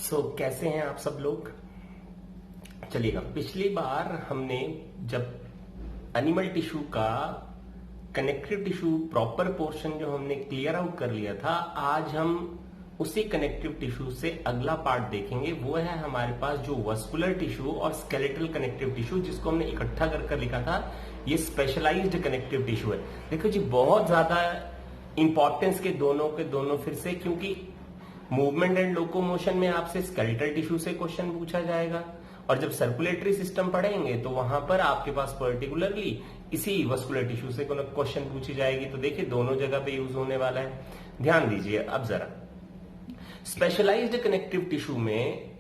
कैसे हैं आप सब लोग। चलिएगा, पिछली बार हमने जब एनिमल टिश्यू का कनेक्टिव टिश्यू प्रॉपर पोर्शन जो हमने क्लियर आउट कर लिया था, आज हम उसी कनेक्टिव टिश्यू से अगला पार्ट देखेंगे। वो है हमारे पास जो वस्कुलर टिश्यू और स्केलेटल कनेक्टिव टिश्यू, जिसको हमने इकट्ठा कर लिखा था ये स्पेशलाइज्ड कनेक्टिव टिश्यू है। देखो जी, बहुत ज्यादा इंपॉर्टेंस के दोनों फिर से, क्योंकि मूवमेंट एंड लोकोमोशन में आपसे स्केलेटल टिश्यू से क्वेश्चन पूछा जाएगा, और जब सर्कुलेटरी सिस्टम पढ़ेंगे तो वहां पर आपके पास पर्टिकुलरली इसी वस्कुलर टिश्यू से क्वेश्चन पूछी जाएगी। तो देखिए, दोनों जगह पे यूज होने वाला है, ध्यान दीजिए। अब जरा स्पेशलाइज्ड कनेक्टिव टिश्यू में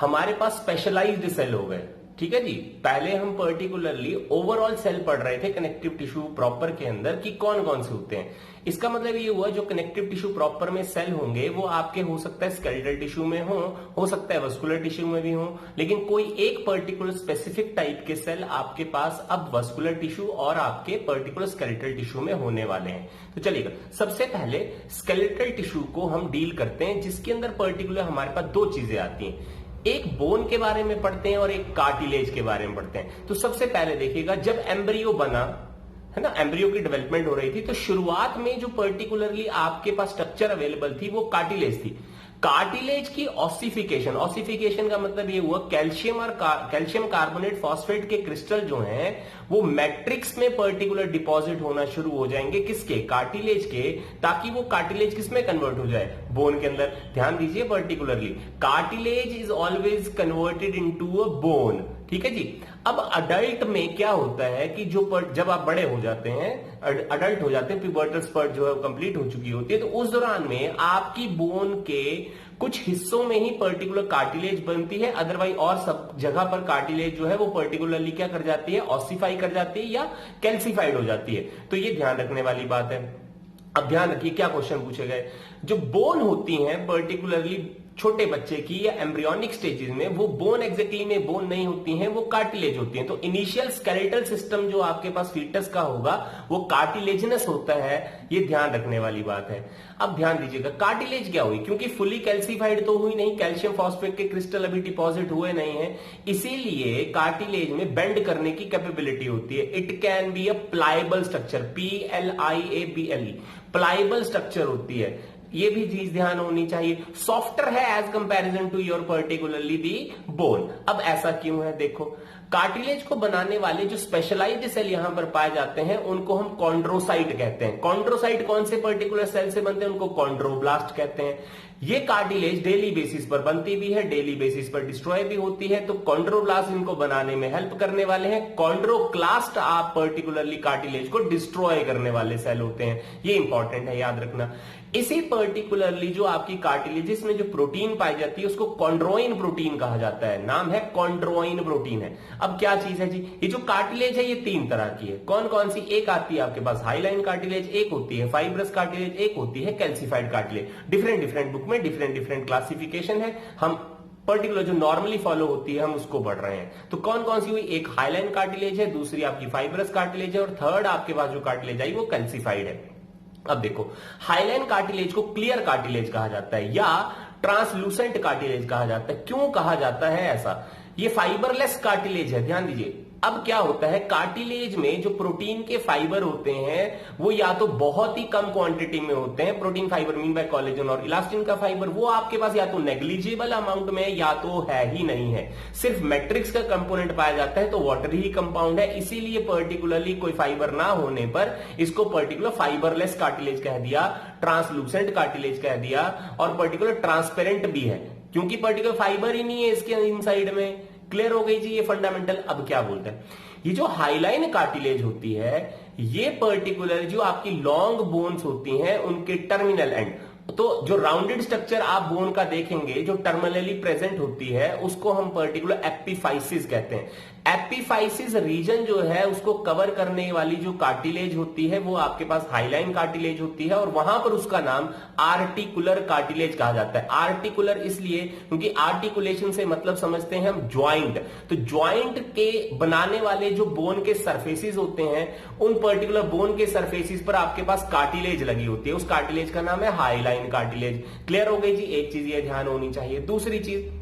हमारे पास स्पेशलाइज्ड सेल हो गए, ठीक है जी। पहले हम पर्टिकुलरली ओवरऑल सेल पढ़ रहे थे कनेक्टिव टिश्यू प्रॉपर के अंदर कि कौन कौन से होते हैं। इसका मतलब ये हुआ जो कनेक्टिव टिश्यू प्रॉपर में सेल होंगे वो आपके हो सकता है स्केलेटल टिश्यू में हो सकता है वस्कुलर टिश्यू में भी हो, लेकिन कोई एक पर्टिकुलर स्पेसिफिक टाइप के सेल आपके पास अब वस्कुलर टिश्यू और आपके पर्टिकुलर स्केलेटल टिश्यू में होने वाले हैं। तो चलिएगा, सबसे पहले स्केलेटल टिश्यू को हम डील करते हैं, जिसके अंदर पर्टिकुलर हमारे पास दो चीजें आती हैं। एक बोन के बारे में पढ़ते हैं और एक कार्टिलेज के बारे में पढ़ते हैं। तो सबसे पहले देखिएगा, जब एम्ब्रियो बना है ना, एम्ब्रियो की डेवलपमेंट हो रही थी, तो शुरुआत में जो पर्टिकुलरली आपके पास स्ट्रक्चर अवेलेबल थी वो कार्टिलेज थी। कार्टिलेज की ऑसिफिकेशन का मतलब ये हुआ कैल्शियम कार्बोनेट फॉस्फेट के क्रिस्टल जो हैं वो मैट्रिक्स में पर्टिकुलर डिपॉजिट होना शुरू हो जाएंगे, किसके, कार्टिलेज के, ताकि वो कार्टिलेज किस में कन्वर्ट हो जाए, बोन के अंदर। ध्यान दीजिए, particularly cartilage is always converted into a bone, ठीक है जी। अब अडल्ट में क्या होता है कि जब आप बड़े हो जाते हैं, अडल्ट हो जाते हैं, प्यूबर्टल स्पर्ट जो है कंप्लीट हो चुकी होती है, तो उस दौरान में आपकी बोन के कुछ हिस्सों में ही पर्टिकुलर कार्टिलेज बनती है, अदरवाइज और सब जगह पर कार्टिलेज जो है वो पर्टिकुलरली क्या कर जाती है, ऑसिफाई कर जाती है या कैल्सिफाइड हो जाती है। तो ये ध्यान रखने वाली बात है। अब ध्यान रखिए क्या क्वेश्चन पूछे गए। जो बोन होती हैं पर्टिकुलरली छोटे बच्चे की या एम्ब्रियोनिक स्टेजेस में, वो बोन एग्जैक्टली में बोन नहीं होती हैं, वो कार्टिलेज होती हैं। तो इनिशियल स्केलेटल सिस्टम जो आपके पास फीटस का होगा वो कार्टिलेजिनस होता है, ये ध्यान रखने वाली बात है। अब ध्यान दीजिएगा, कार्टिलेज क्या हुई, क्योंकि फुली कैल्सिफाइड तो हुई नहीं, कैल्शियम फॉस्फेट के क्रिस्टल अभी डिपॉजिट हुए नहीं है, इसीलिए कार्टिलेज में बेंड करने की कैपेबिलिटी होती है। It can be a pliable structure, PLIABLE, pliable structure होती है। ये भी चीज ध्यान होनी चाहिए। सॉफ्टर है as comparison to your particularly the bone. अब ऐसा क्यों है, देखो, कार्टिलेज को बनाने वाले जो स्पेशलाइज्ड सेल यहां पर पाए जाते हैं उनको हम कॉन्ड्रोसाइट कहते हैं। कॉन्ड्रोसाइट कौन से पर्टिकुलर सेल से बनते हैं, उनको कॉन्ड्रोब्लास्ट कहते हैं। ये कार्टिलेज डेली बेसिस पर बनती भी है, डेली बेसिस पर डिस्ट्रॉय भी होती है, तो कॉन्ड्रोब्लास्ट इनको बनाने में हेल्प करने वाले हैं। कॉन्ड्रोक्लास्ट आप पर्टिकुलरली कार्टिलेज को डिस्ट्रॉय करने वाले सेल होते हैं, ये इंपॉर्टेंट है, याद रखना। इसी पर्टिकुलरली जो आपकी कार्टिलेजिस में जो प्रोटीन पाई जाती है उसको कॉन्ड्रोइन प्रोटीन कहा जाता है, नाम है कॉन्ड्रोइन प्रोटीन है। अब क्या चीज है जी, ये जो कार्टिलेज है ये तीन तरह की है। कौन कौन सी, एक आती है आपके पास हाईलाइन कार्टिलेज, एक होती है फाइब्रस कार्टिलेज, एक होती है कैल्सिफाइड कार्टिलेज। डिफरेंट बुक में डिफरेंट क्लासिफिकेशन है, हम पर्टिकुलर जो नॉर्मली फॉलो होती है हम उसको बढ़ रहे हैं। तो कौन कौन सी हुई, एक हाईलाइन कार्टिलेज है, दूसरी आपकी फाइब्रस कार्टिलेज है, और थर्ड आपके पास जो कार्टिलेज आई वो कैल्सिफाइड है। अब देखो, हाईलाइन कार्टिलेज को क्लियर कार्टिलेज कहा जाता है या ट्रांसलूसेंट कार्टिलेज कहा जाता है। क्यों कहा जाता है ऐसा, ये फाइबरलेस कार्टिलेज है, ध्यान दीजिए। अब क्या होता है, कार्टिलेज में जो प्रोटीन के फाइबर होते हैं वो या तो बहुत ही कम क्वांटिटी में होते हैं, protein fibre mean by collagen और इलास्टिन का फाइबर, वो आपके पास या तो नेग्लिजिबल अमाउंट में या तो है ही नहीं है, सिर्फ मैट्रिक्स का कंपोनेंट पाया जाता है, तो वाटर ही कंपाउंड है, इसीलिए पर्टिकुलरली कोई फाइबर ना होने पर इसको पर्टिकुलर फाइबरलेस कार्टिलेज कह दिया, ट्रांसलूसेंट कार्टिलेज कह दिया, और पर्टिकुलर ट्रांसपेरेंट भी है क्योंकि पर्टिकुलर फाइबर ही नहीं है इसके इनसाइड में। क्लियर हो गई जी ये फंडामेंटल। अब क्या बोलते हैं, ये जो हाईलाइन कार्टिलेज होती है ये पर्टिकुलर जो आपकी लॉन्ग बोन्स होती हैं उनके टर्मिनल एंड, तो जो राउंडेड स्ट्रक्चर आप बोन का देखेंगे जो टर्मिनली प्रेजेंट होती है उसको हम पर्टिकुलर एपिफाइसिस कहते हैं। एपिफाइसिस रीजन जो है उसको कवर करने वाली जो कार्टिलेज होती है वो आपके पास हाइलाइन कार्टिलेज होती है और वहां पर उसका नाम आर्टिकुलर कार्टिलेज कहा जाता है। आर्टिकुलर इसलिए क्योंकि आर्टिकुलेशन से मतलब समझते हैं हम ज्वाइंट, तो ज्वाइंट के बनाने वाले जो बोन के सरफेसेस होते हैं उन पर्टिकुलर बोन के सरफेसेस पर आपके पास कार्टिलेज लगी होती है, उस कार्टिलेज का नाम है हाइलाइन कार्टिलेज। क्लियर हो गई जी? एक चीज ये ध्यान होनी चाहिए। दूसरी चीज,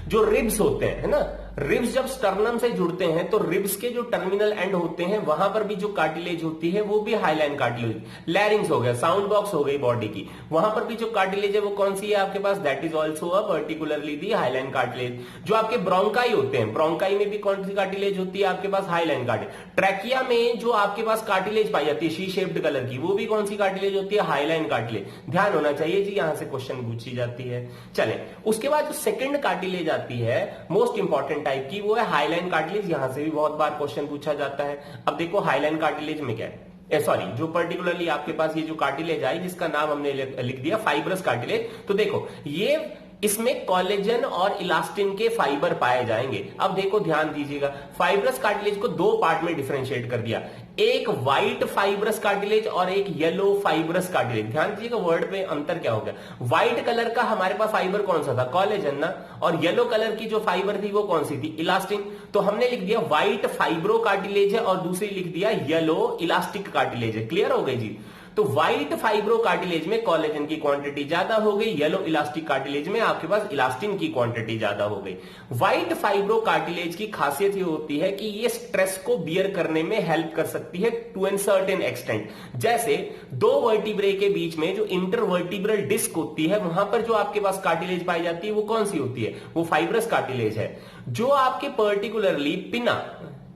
जो रिब्स होते हैं, है ना, रिब्स जब स्टर्नम से जुड़ते हैं तो रिब्स के जो टर्मिनल एंड होते हैं वहां पर भी जो कार्टिलेज होती है वो भी हाइलाइन कार्टिलेज। लैरिंग्स हो गया, साउंड बॉक्स हो गई बॉडी की, वहां पर भी जो कार्टिलेज है वो कौन सी है आपके पास? That is also a particularly the hyaline cartilage. जो आपके ब्रोंकाई होते हैं, ब्रोंकाई में भी कौन सी कार्टिलेज होती है आपके पास? Highline cartilage. ट्रैकिया में जो आपके पास कार्टिलेज पाई जाती है शी शेप्ड कलर की, वो भी कौन सी कार्टिलेज होती है? Hyaline cartilage. ध्यान होना चाहिए जी, यहां से क्वेश्चन पूछी जाती है। चले, उसके बाद जो सेकंड कार्टिलेज आती है मोस्ट इंपॉर्टेंट टाइप की, वो है हाइलाइन कार्टिलेज। यहां से भी बहुत बार क्वेश्चन पूछा जाता है। अब देखो हाइलाइन कार्टिलेज में क्या है, सॉरी, जो पर्टिकुलरली आपके पास ये जो कार्टिलेज आई जिसका नाम हमने लिख दिया फाइब्रस कार्टिलेज, तो देखो ये इसमें कोलेजन और इलास्टिन के फाइबर पाए जाएंगे। अब देखो ध्यान दीजिएगा, फाइब्रस कार्टिलेज को दो पार्ट में डिफरेंशिएट कर दिया, एक व्हाइट फाइब्रस कार्टिलेज और एक येलो फाइब्रस कार्टिलेज। ध्यान दीजिएगा वर्ड पे अंतर क्या हो गया। व्हाइट कलर का हमारे पास फाइबर कौन सा था? कोलेजन ना, और येलो कलर की जो फाइबर थी वो कौन सी थी? इलास्टिन। तो हमने लिख दिया व्हाइट फाइब्रो कार्टिलेज है और दूसरी लिख दिया येलो इलास्टिक कार्टिलेज है। क्लियर हो गई जी? तो व्हाइट फाइब्रो कार्टिलेज में कोलेजन की क्वांटिटी ज्यादा हो गई, येलो इलास्टिक कार्टिलेज में आपके पास इलास्टिन की क्वांटिटी ज्यादा हो गई। व्हाइट फाइब्रो कार्टिलेज की खासियत ये होती है कि ये स्ट्रेस को बियर करने में हेल्प कर सकती है टू एन सर्टेन एक्सटेंट। जैसे दो वर्टिब्रे के बीच में जो इंटरवर्टिब्रल डिस्क होती है वहां पर जो आपके पास कार्टिलेज पाई जाती है वो कौन सी होती है? वो फाइब्रस कार्टिलेज है। जो आपके पर्टिकुलरली पिना,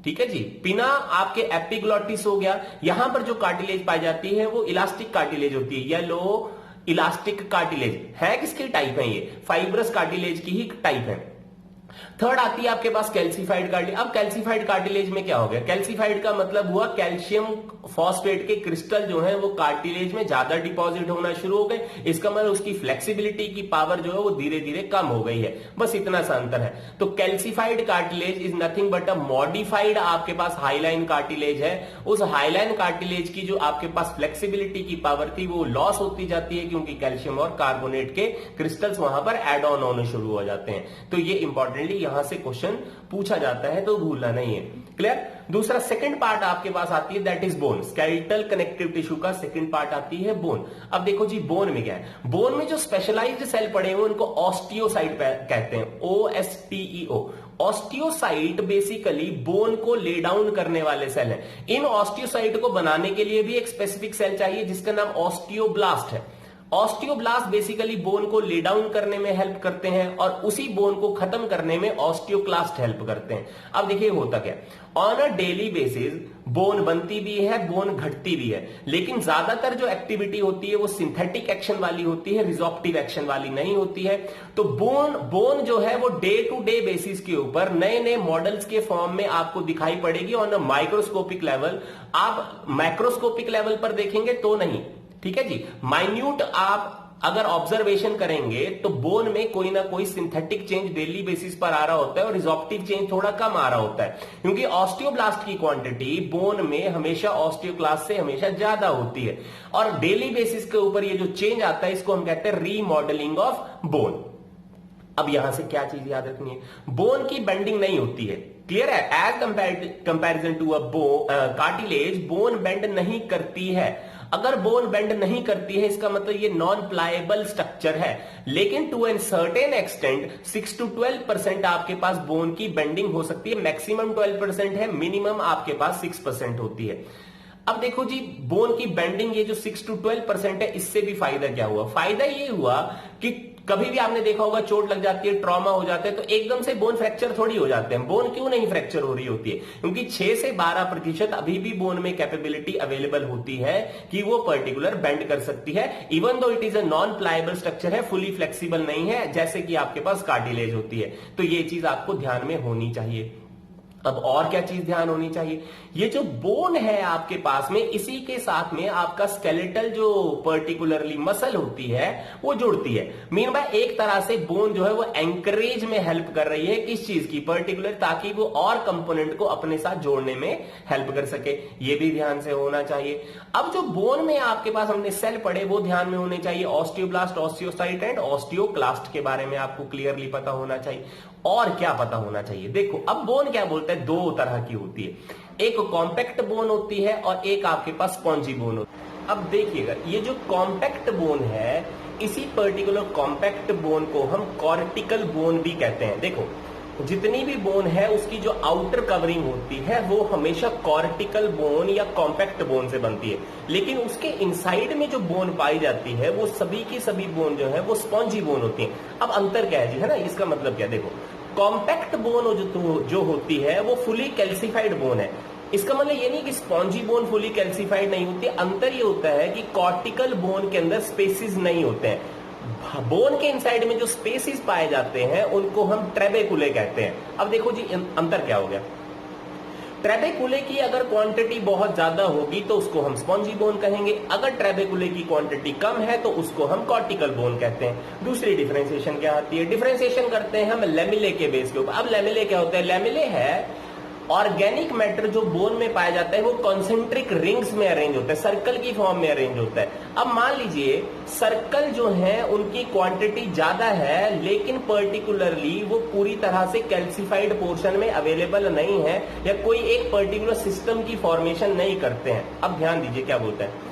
ठीक है जी, पिना आपके एपिग्लॉटिस हो गया, यहां पर जो कार्टिलेज पाई जाती है वो इलास्टिक कार्टिलेज होती है, येलो इलास्टिक कार्टिलेज है। किसकी टाइप है? ये फाइब्रस कार्टिलेज की ही टाइप है। थर्ड आती है आपके पास कैल्सिफाइड कार्टिलेज। अब कैल्सिफाइड कार्टिलेज में क्या हो गया? कैल्सिफाइड का मतलब हुआ कैल्शियम फॉस्फेट के क्रिस्टल जो है वो कार्टिलेज में ज्यादा डिपॉजिट होना शुरू हो गए। इसका मतलब उसकी फ्लेक्सिबिलिटी की पावर जो है वो धीरे धीरे कम हो गई है, बस इतना सा अंतर है। तो calcified cartilage is nothing but a modified आपके पास हाइलाइन कार्टिलेज है। उस हाइलाइन कार्टिलेज की जो आपके पास फ्लेक्सिबिलिटी की पावर थी वो लॉस होती जाती है क्योंकि कैल्शियम और कार्बोनेट के क्रिस्टल्स वहां पर एड ऑन होने शुरू हो जाते हैं। तो ये इंपॉर्टेंटली यहां से क्वेश्चन पूछा जाता है, तो भूलना नहीं है। क्लियर? दूसरा सेकंड पार्ट आपके पास आती है that is bone. Skeletal connective tissue का सेकंड पार्ट आती है बोन। अब देखो जी बोन में क्या है? बोन में जो स्पेशलाइज्ड सेल पड़े हुए उनको ऑस्टियोसाइट कहते हैं, OSTEO। ऑस्टियोसाइट बेसिकली बोन को ले डाउन करने वाले सेल हैं। इन ऑस्टियोसाइट को बनाने के लिए भी एक स्पेसिफिक सेल चाहिए जिसका नाम ऑस्टियोब्लास्ट है। ऑस्टियोब्लास्ट बेसिकली बोन को ले डाउन करने में हेल्प करते हैं और उसी बोन को खत्म करने में ऑस्टियोक्लास्ट हेल्प करते हैं। अब देखिए होता क्या, on a daily basis bone बनती भी है, बोन घटती भी है, लेकिन ज्यादातर जो एक्टिविटी होती है वो सिंथेटिक एक्शन वाली होती है, रिजॉर्प्टिव एक्शन वाली नहीं होती है। तो बोन जो है वो डे टू डे बेसिस के ऊपर नए नए मॉडल्स के फॉर्म में आपको दिखाई पड़ेगी ऑन अ माइक्रोस्कोपिक लेवल। आप मैक्रोस्कोपिक लेवल पर देखेंगे तो नहीं, ठीक है जी। माइन्यूट आप अगर ऑब्जर्वेशन करेंगे तो बोन में कोई ना कोई सिंथेटिक चेंज डेली बेसिस पर आ रहा होता है और रिजॉर्प्टिव चेंज थोड़ा कम आ रहा होता है, क्योंकि ऑस्टियोब्लास्ट की क्वांटिटी बोन में हमेशा ऑस्टियोक्लास्ट से हमेशा ज्यादा होती है। और डेली बेसिस के ऊपर ये जो चेंज आता है इसको हम कहते हैं रीमॉडलिंग ऑफ बोन। अब यहां से क्या चीज याद रखनी है? बोन की बेंडिंग नहीं होती है। क्लियर है? As comparison to a cartilage bone bend नहीं करती है। अगर बोन बेंड नहीं करती है इसका मतलब ये नॉन प्लायबल स्ट्रक्चर है, लेकिन to an certain extent 6 to 12% आपके पास बोन की बेंडिंग हो सकती है। मैक्सिमम 12% है, मिनिमम आपके पास 6% होती है। अब देखो जी बोन की बेंडिंग ये जो 6 to 12% है, इससे भी फायदा क्या हुआ? फायदा ये हुआ कि कभी भी आपने देखा होगा चोट लग जाती है, ट्रॉमा हो जाता है तो एकदम से बोन फ्रैक्चर थोड़ी हो जाते हैं। बोन क्यों नहीं फ्रैक्चर हो रही होती है? क्योंकि 6 से 12% अभी भी बोन में कैपेबिलिटी अवेलेबल होती है कि वो पर्टिकुलर बेंड कर सकती है, even though it is a non pliable structure है, फुली फ्लेक्सिबल नहीं है जैसे कि आपके पास कार्टिलेज होती है। तो ये चीज आपको ध्यान में होनी चाहिए। अब और क्या चीज ध्यान होनी चाहिए, ये जो बोन है आपके पास में, इसी के साथ में आपका स्केलेटल जो पर्टिकुलरली मसल होती है वो जुड़ती है। मीन बाय एक तरह से बोन जो है वो एंकरेज में हेल्प कर रही है किस चीज की, पर्टिकुलर, ताकि वो और कंपोनेंट को अपने साथ जोड़ने में हेल्प कर सके। ये भी ध्यान से होना चाहिए। अब जो बोन में आपके पास हमने सेल पढ़े वो ध्यान में होने चाहिए, ऑस्टियोब्लास्ट, ऑस्टियोसाइट एंड ऑस्टियोक्लास्ट के बारे में आपको क्लियरली पता होना चाहिए। और क्या पता होना चाहिए, देखो अब बोन क्या बोलते हैं, दो तरह की होती है, एक कॉम्पैक्ट बोन होती है और एक आपके पास स्पॉन्जी बोन होती है। अब देखिएगा, ये जो कॉम्पैक्ट बोन है, इसी पर्टिकुलर कॉम्पैक्ट बोन को हम कॉर्टिकल बोन भी कहते हैं। देखो जितनी भी बोन है उसकी जो आउटर कवरिंग होती है वो हमेशा कॉर्टिकल बोन या कॉम्पैक्ट बोन से बनती है, लेकिन उसके इनसाइड में जो बोन पाई जाती है वो सभी की सभी बोन जो है वो स्पॉन्जी बोन होती है। अब अंतर क्या है जी, है ना, इसका मतलब क्या, देखो कॉम्पैक्ट बोन जो होती है वो फुली कैल्सिफाइड बोन है। इसका मतलब ये नहीं कि स्पॉन्जी बोन फुली कैल्सिफाइड नहीं होती, अंतर ये होता है कि कॉर्टिकल बोन के अंदर स्पेसिस नहीं होते हैं। बोन के इनसाइड में जो स्पेसिस पाए जाते हैं उनको हम ट्रेबेकुले कहते हैं। अब देखो जी अंतर क्या हो गया, ट्रेबेकुले की अगर क्वांटिटी बहुत ज्यादा होगी तो उसको हम स्पॉन्जी बोन कहेंगे, अगर ट्रेबेकुले की क्वांटिटी कम है तो उसको हम कॉर्टिकल बोन कहते हैं। दूसरी डिफरेंशिएशन क्या आती है, डिफरेंशिएशन करते हैं हम लेमिले के बेस के ऊपर। अब लेमिले क्या होते हैं, लेमिले है ऑर्गेनिक मैटर जो बोन में पाया जाता है वो कॉन्सेंट्रिक रिंग्स में अरेंज होता है, सर्कल की फॉर्म में अरेंज होता है। अब मान लीजिए सर्कल जो है उनकी क्वांटिटी ज्यादा है, लेकिन पर्टिकुलरली वो पूरी तरह से कैल्सिफाइड पोर्शन में अवेलेबल नहीं है या कोई एक पर्टिकुलर सिस्टम की फॉर्मेशन नहीं करते हैं। अब ध्यान दीजिए क्या बोलता है,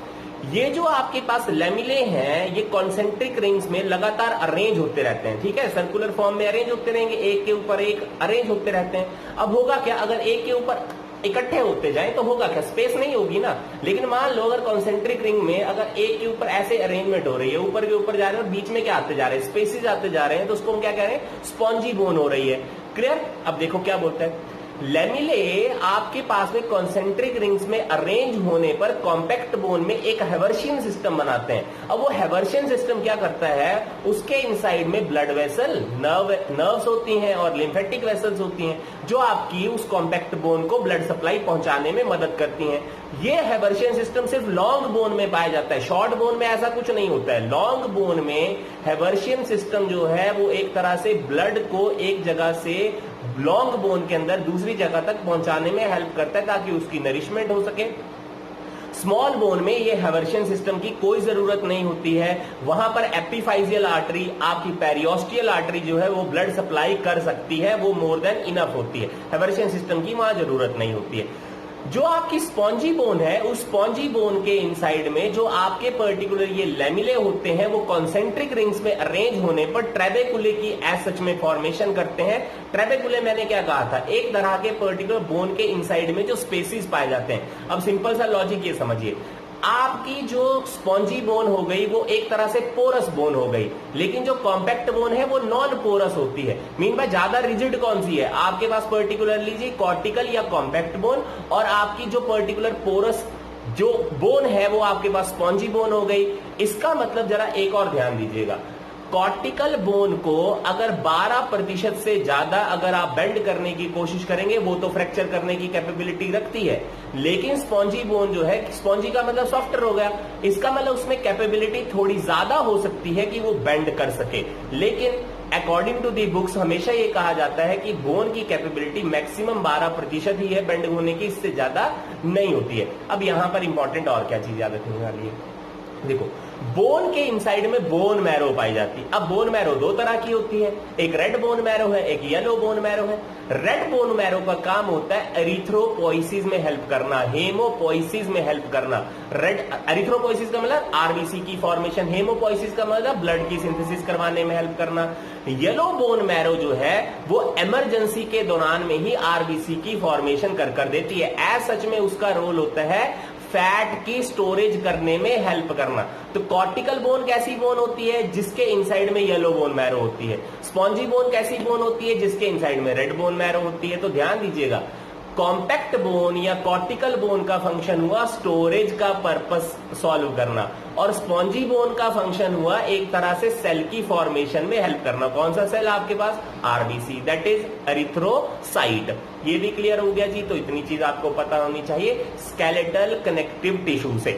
ये जो आपके पास लेमिले हैं ये कॉन्सेंट्रिक रिंग्स में लगातार अरेंज होते रहते हैं, ठीक है, सर्कुलर फॉर्म में अरेंज होते रहेंगे, एक के ऊपर एक अरेंज होते रहते हैं। अब होगा क्या, अगर एक के ऊपर इकट्ठे होते जाएं तो होगा क्या, स्पेस नहीं होगी ना। लेकिन मान लो अगर कॉन्सेंट्रिक रिंग में अगर एक के ऊपर ऐसे अरेंजमेंट हो रही है, ऊपर के ऊपर जा रहे हैं और बीच में क्या आते जा रहे हैं, स्पेसिस आते जा रहे हैं, तो उसको हम क्या कह रहे हैं, स्पॉन्जी बोन हो रही है। क्लियर। अब देखो क्या बोलता है, लेमिले आपके पास में कॉन्सेंट्रिक रिंग्स में अरेंज होने पर कॉम्पैक्ट बोन में एक हेवर्शियन सिस्टम बनाते हैं। अब वो हेवर्शियन सिस्टम क्या करता है, उसके इनसाइड में ब्लड वेसल, नर्व्स होती हैं और लिम्फेटिक वेसल्स होती हैं जो आपकी उस कॉम्पैक्ट बोन को ब्लड सप्लाई पहुंचाने में मदद करती हैं। ये हेवर्शियन सिस्टम सिर्फ लॉन्ग बोन में पाया जाता है, शॉर्ट बोन में ऐसा कुछ नहीं होता है। लॉन्ग बोन में हेवर्शियन सिस्टम जो है वो एक तरह से ब्लड को एक जगह से लॉन्ग बोन के अंदर दूसरी जगह तक पहुंचाने में हेल्प करता है ताकि उसकी नरिशमेंट हो सके। स्मॉल बोन में ये हेवर्शियन सिस्टम की कोई जरूरत नहीं होती है, वहां पर एपिफाइजियल आर्टरी, आपकी पेरियोस्टियल आर्टरी जो है वो ब्लड सप्लाई कर सकती है, वो मोर देन इनफ होती है, हेवर्शियन सिस्टम की वहां जरूरत नहीं होती है। जो आपकी स्पॉन्जी बोन है, उस स्पॉन्जी बोन के इनसाइड में जो आपके पर्टिकुलर ये लेमिले होते हैं वो कॉन्सेंट्रिक रिंग्स में अरेंज होने पर ट्रेबेकुले की एज सच में फॉर्मेशन करते हैं। ट्रेबेकुले मैंने क्या कहा था, एक तरह के पर्टिकुलर बोन के इनसाइड में जो स्पेसिस पाए जाते हैं। अब सिंपल सा लॉजिक ये समझिए, आपकी जो स्पॉन्जी बोन हो गई वो एक तरह से पोरस बोन हो गई, लेकिन जो कॉम्पैक्ट बोन है वो नॉन पोरस होती है। मीन बाय ज्यादा रिजिड कौन सी है, आपके पास पर्टिकुलरली जी कॉर्टिकल या कॉम्पैक्ट बोन, और आपकी जो पर्टिकुलर पोरस जो बोन है वो आपके पास स्पॉन्जी बोन हो गई। इसका मतलब जरा एक और ध्यान दीजिएगा, कॉर्टिकल बोन को अगर 12% से ज्यादा अगर आप बेंड करने की कोशिश करेंगे वो तो फ्रैक्चर करने की कैपेबिलिटी रखती है, लेकिन स्पॉन्जी बोन जो है, स्पॉन्जी का मतलब सॉफ्टर हो गया, इसका मतलब उसमें कैपेबिलिटी थोड़ी ज्यादा हो सकती है कि वो बेंड कर सके। लेकिन अकॉर्डिंग टू दी बुक्स हमेशा ये कहा जाता है कि बोन की कैपेबिलिटी मैक्सिमम 12% ही है बेंड होने की, इससे ज्यादा नहीं होती है। अब यहां पर इंपॉर्टेंट और क्या चीज याद रखने वाली है, देखो बोन के इनसाइड में बोन मैरो पाई जाती है। अब बोन मैरो दो तरह की होती है, एक रेड बोन मैरो है, एक येलो बोन मैरो है। रेड बोन मैरो का काम होता है एरिथ्रोपोइसिस में हेल्प करना, हेमोपोइसिस में हेल्प करना। रेड एरिथ्रोपोइसिस का मतलब आरबीसी की फॉर्मेशन, हेमोपोइसिस का मतलब ब्लड की सिंथेसिस करवाने में हेल्प करना। येलो बोन मैरो जो है वो इमरजेंसी के दौरान में ही आरबीसी की फॉर्मेशन कर देती है। एज सच में उसका रोल होता है फैट की स्टोरेज करने में हेल्प करना। तो कॉर्टिकल बोन कैसी बोन होती है, जिसके इनसाइड में येलो बोन मैरो होती है। स्पॉन्जी बोन कैसी बोन होती है, जिसके इनसाइड में रेड बोन मैरो होती है। तो ध्यान दीजिएगा, कॉम्पैक्ट बोन या कॉर्टिकल बोन का फंक्शन हुआ स्टोरेज का पर्पस सॉल्व करना, और स्पॉन्जी बोन का फंक्शन हुआ एक तरह से सेल की फॉर्मेशन में हेल्प करना। कौन सा सेल आपके पास? RBC, that is erythrocyte. ये भी क्लियर हो गया जी। तो इतनी चीज आपको पता होनी चाहिए स्केलेटल कनेक्टिव टिश्यू से।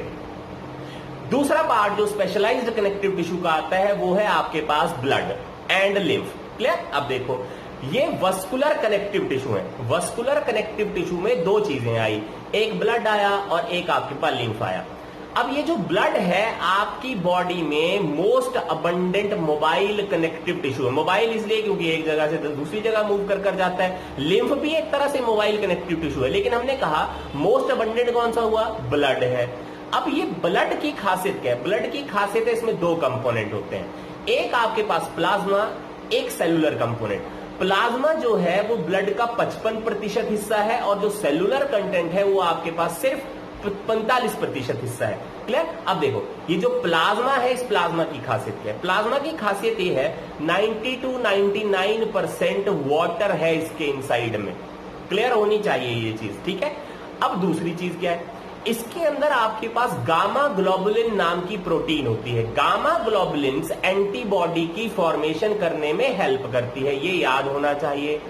दूसरा पार्ट जो स्पेशलाइज्ड कनेक्टिव टिश्यू का आता है वो है आपके पास ब्लड एंड लिम्फ। क्लियर? अब देखो ये वस्कुलर कनेक्टिव टिश्यू है। वस्कुलर कनेक्टिव टिश्यू में दो चीजें आई, एक ब्लड आया और एक आपके पास लिम्फ आया। अब ये जो ब्लड है आपकी बॉडी में most abundant mobile connective tissue है। मोबाइल इसलिए क्योंकि एक जगह से दूसरी जगह मूव कर जाता है। लिम्फ भी एक तरह से मोबाइल कनेक्टिव टिश्यू है, लेकिन हमने कहा मोस्ट अबंडेंट कौन सा हुआ? ब्लड है। अब ये ब्लड की खासियत क्या है? ब्लड की खासियत है इसमें दो कंपोनेंट होते हैं, एक आपके पास प्लाज्मा, एक सेलुलर कंपोनेंट। प्लाज्मा जो है वो ब्लड का 55% हिस्सा है और जो सेलुलर कंटेंट है वो आपके पास सिर्फ 45% हिस्सा है। क्लियर? अब देखो ये जो प्लाज्मा है, इस प्लाज्मा की खासियत क्या है? प्लाज्मा की खासियत ये है 90 to 99% वाटर है इसके इनसाइड में। क्लियर होनी चाहिए ये चीज, ठीक है। अब दूसरी चीज क्या है? इसके अंदर आपके पास गामा ग्लोबुलिन नाम की प्रोटीन होती है। गामा ग्लोबुलिन एंटीबॉडी की फॉर्मेशन करने में हेल्प करती है, ये याद होना चाहिए।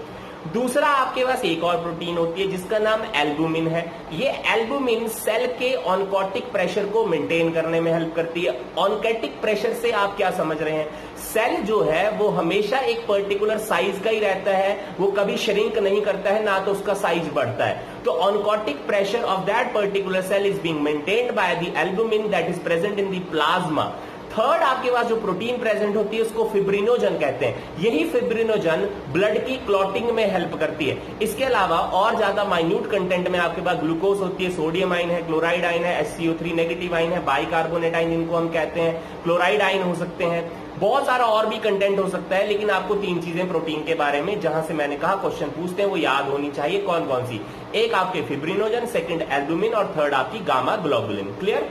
दूसरा आपके पास एक और प्रोटीन होती है जिसका नाम एल्बुमिन है। ये एल्बुमिन सेल के ऑनकोटिक प्रेशर को मेंटेन करने में हेल्प करती है। ऑनकोटिक प्रेशर से आप क्या समझ रहे हैं? सेल जो है वो हमेशा एक पर्टिकुलर साइज का ही रहता है, वो कभी श्रिंक नहीं करता है, ना तो उसका साइज बढ़ता है। तो oncotic pressure of that particular cell is being maintained by the albumin that is present in the plasma. Third आपके पास जो प्रोटीन प्रेजेंट होती है उसको फिब्रिनोजन कहते हैं। यही फिब्रिनोजन ब्लड की क्लॉटिंग में हेल्प करती है। इसके अलावा और ज्यादा माइन्यूट कंटेंट में आपके पास ग्लूकोज होती है, सोडियम आइन है, क्लोराइड आइन है, HCO3 नेगेटिव आइन है, बाइकार्बोनेट आइन जिनको हम कहते हैं, क्लोराइड आइन हो सकते हैं, बहुत सारा और भी कंटेंट हो सकता है। लेकिन आपको तीन चीजें प्रोटीन के बारे में जहां से मैंने कहा क्वेश्चन पूछते हैं वो याद होनी चाहिए। कौन कौन सी? एक आपके फिब्रिनोजन, सेकंड एल्बुमिन और थर्ड आपकी गामा ग्लोबुलिन। क्लियर?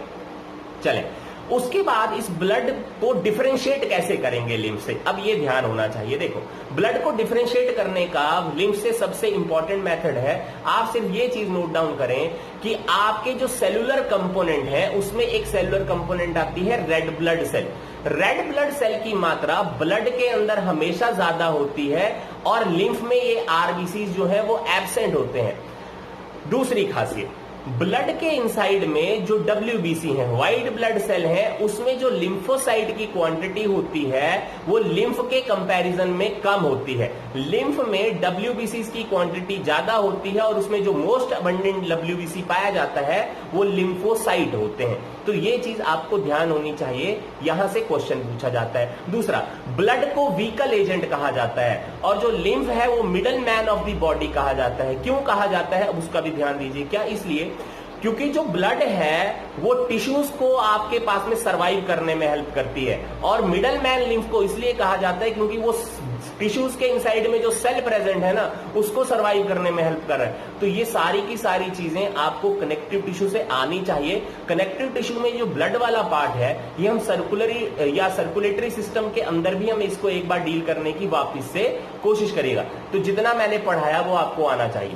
चले उसके बाद इस ब्लड को डिफरेंशिएट कैसे करेंगे लिम्फ से? अब ये ध्यान होना चाहिए। देखो ब्लड को डिफरेंशिएट करने का लिम्फ से सबसे इंपॉर्टेंट मेथड है, आप सिर्फ ये चीज नोट डाउन करें कि आपके जो सेलुलर कंपोनेंट है उसमें एक सेलुलर कंपोनेंट आती है red blood cell. Red blood cell की मात्रा ब्लड के अंदर हमेशा ज्यादा होती है और लिम्फ में ये आरबीसी जो है वो एब्सेंट होते हैं। दूसरी खासियत, ब्लड के इनसाइड में जो WBC है, व्हाइट ब्लड सेल है, उसमें जो लिम्फोसाइट की क्वांटिटी होती है वो लिम्फ के कंपैरिजन में कम होती है। लिम्फ में WBC की क्वांटिटी ज्यादा होती है और उसमें जो मोस्ट अबंडेंट WBC पाया जाता है वो लिम्फोसाइट होते हैं। तो ये चीज आपको ध्यान होनी चाहिए, यहां से क्वेश्चन पूछा जाता है। दूसरा, ब्लड को व्हीकल एजेंट कहा जाता है और जो लिम्फ है वो middle man of the body कहा जाता है। क्यों कहा जाता है उसका भी ध्यान दीजिए। क्या? इसलिए क्योंकि जो ब्लड है वो टिश्यूज को आपके पास में सरवाइव करने में हेल्प करती है और मिडल मैन लिम्फ को इसलिए कहा जाता है क्योंकि वो टिश्यूज के इनसाइड में जो सेल प्रेजेंट है ना उसको सरवाइव करने में हेल्प कर रहा है। तो ये सारी की सारी चीजें आपको कनेक्टिव टिश्यू से आनी चाहिए। कनेक्टिव टिश्यू में जो ब्लड वाला पार्ट है ये हम सर्कुलेटरी सिस्टम के अंदर भी हम इसको एक बार डील करने की वापस से कोशिश करेगा। तो जितना मैंने पढ़ाया वो आपको आना चाहिए।